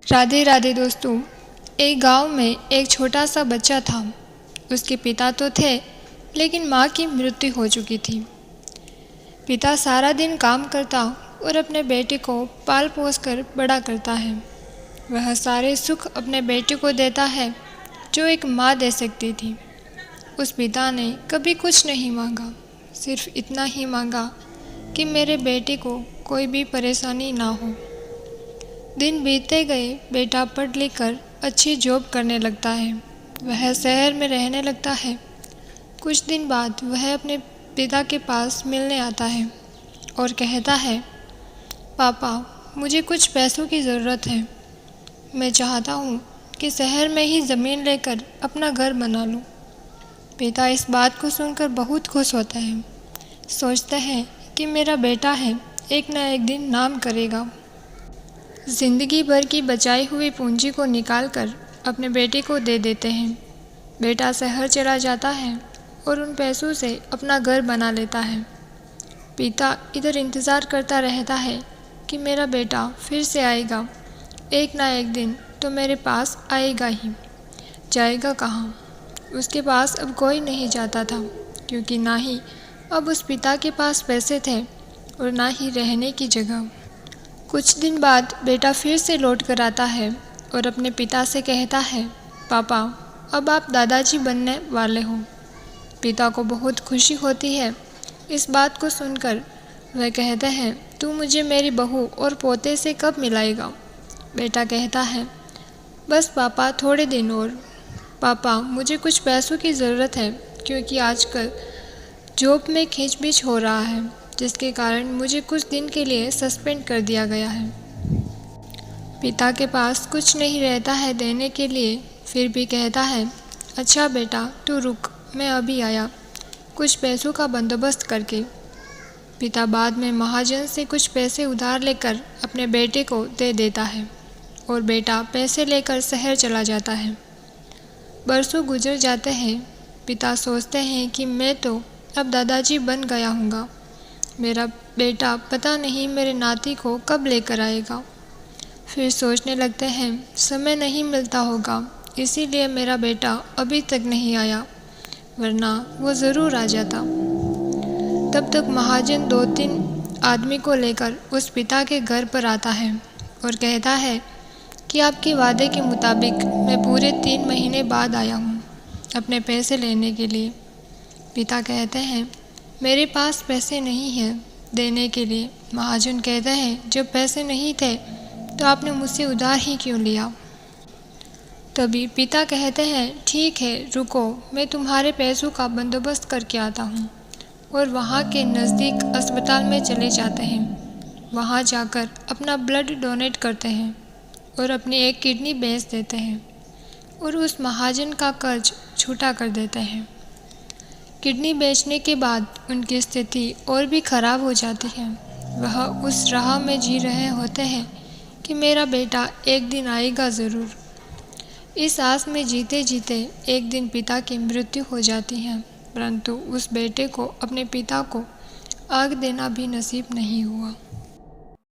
राधे राधे दोस्तों। एक गांव में एक छोटा सा बच्चा था। उसके पिता तो थे, लेकिन माँ की मृत्यु हो चुकी थी। पिता सारा दिन काम करता और अपने बेटे को पाल पोस कर बड़ा करता है। वह सारे सुख अपने बेटे को देता है जो एक माँ दे सकती थी। उस पिता ने कभी कुछ नहीं मांगा, सिर्फ इतना ही मांगा कि मेरे बेटे को कोई भी परेशानी ना हो। दिन बीतते गए, बेटा पढ़ लिख कर अच्छी जॉब करने लगता है। वह शहर में रहने लगता है। कुछ दिन बाद वह अपने पिता के पास मिलने आता है और कहता है, पापा, मुझे कुछ पैसों की ज़रूरत है। मैं चाहता हूँ कि शहर में ही ज़मीन लेकर अपना घर बना लूँ। पिता इस बात को सुनकर बहुत खुश होता है। सोचते हैं कि मेरा बेटा है, एक न एक दिन नाम करेगा। जिंदगी भर की बचाई हुई पूंजी को निकालकर अपने बेटे को दे देते हैं। बेटा शहर चला जाता है और उन पैसों से अपना घर बना लेता है। पिता इधर इंतज़ार करता रहता है कि मेरा बेटा फिर से आएगा, एक ना एक दिन तो मेरे पास आएगा ही। जाएगा कहाँ? उसके पास अब कोई नहीं जाता था, क्योंकि ना ही अब उस पिता के पास पैसे थे और ना ही रहने की जगह। कुछ दिन बाद बेटा फिर से लौट कर आता है और अपने पिता से कहता है, पापा, अब आप दादाजी बनने वाले हो। पिता को बहुत खुशी होती है इस बात को सुनकर। वह कहते हैं, तू मुझे मेरी बहू और पोते से कब मिलाएगा? बेटा कहता है, बस पापा, थोड़े दिन और। पापा, मुझे कुछ पैसों की ज़रूरत है, क्योंकि आजकल जॉब में खींचबीच हो रहा है, जिसके कारण मुझे कुछ दिन के लिए सस्पेंड कर दिया गया है। पिता के पास कुछ नहीं रहता है देने के लिए, फिर भी कहता है, अच्छा बेटा, तू रुक, मैं अभी आया, कुछ पैसों का बंदोबस्त करके। पिता बाद में महाजन से कुछ पैसे उधार लेकर अपने बेटे को दे देता है और बेटा पैसे लेकर शहर चला जाता है। बरसों गुजर जाते हैं। पिता सोचते हैं कि मैं तो अब दादाजी बन गया हूँगा। मेरा बेटा पता नहीं मेरे नाती को कब लेकर आएगा। फिर सोचने लगते हैं, समय नहीं मिलता होगा, इसीलिए मेरा बेटा अभी तक नहीं आया, वरना वो ज़रूर आ जाता। तब तक महाजन 2-3 आदमी को लेकर उस पिता के घर पर आता है और कहता है कि आपके वादे के मुताबिक मैं पूरे 3 महीने बाद आया हूँ अपने पैसे लेने के लिए। पिता कहते हैं, मेरे पास पैसे नहीं हैं देने के लिए। महाजन कहते हैं, जब पैसे नहीं थे तो आपने मुझसे उधार ही क्यों लिया? तभी पिता कहते हैं, ठीक है, रुको, मैं तुम्हारे पैसों का बंदोबस्त करके आता हूँ। और वहाँ के नज़दीक अस्पताल में चले जाते हैं। वहाँ जाकर अपना ब्लड डोनेट करते हैं और अपनी एक किडनी बेच देते हैं और उस महाजन का कर्ज छूटा कर देते हैं। किडनी बेचने के बाद उनकी स्थिति और भी खराब हो जाती है। वह उस राह में जी रहे होते हैं कि मेरा बेटा एक दिन आएगा ज़रूर। इस आस में जीते जीते एक दिन पिता की मृत्यु हो जाती है, परंतु उस बेटे को अपने पिता को आग देना भी नसीब नहीं हुआ।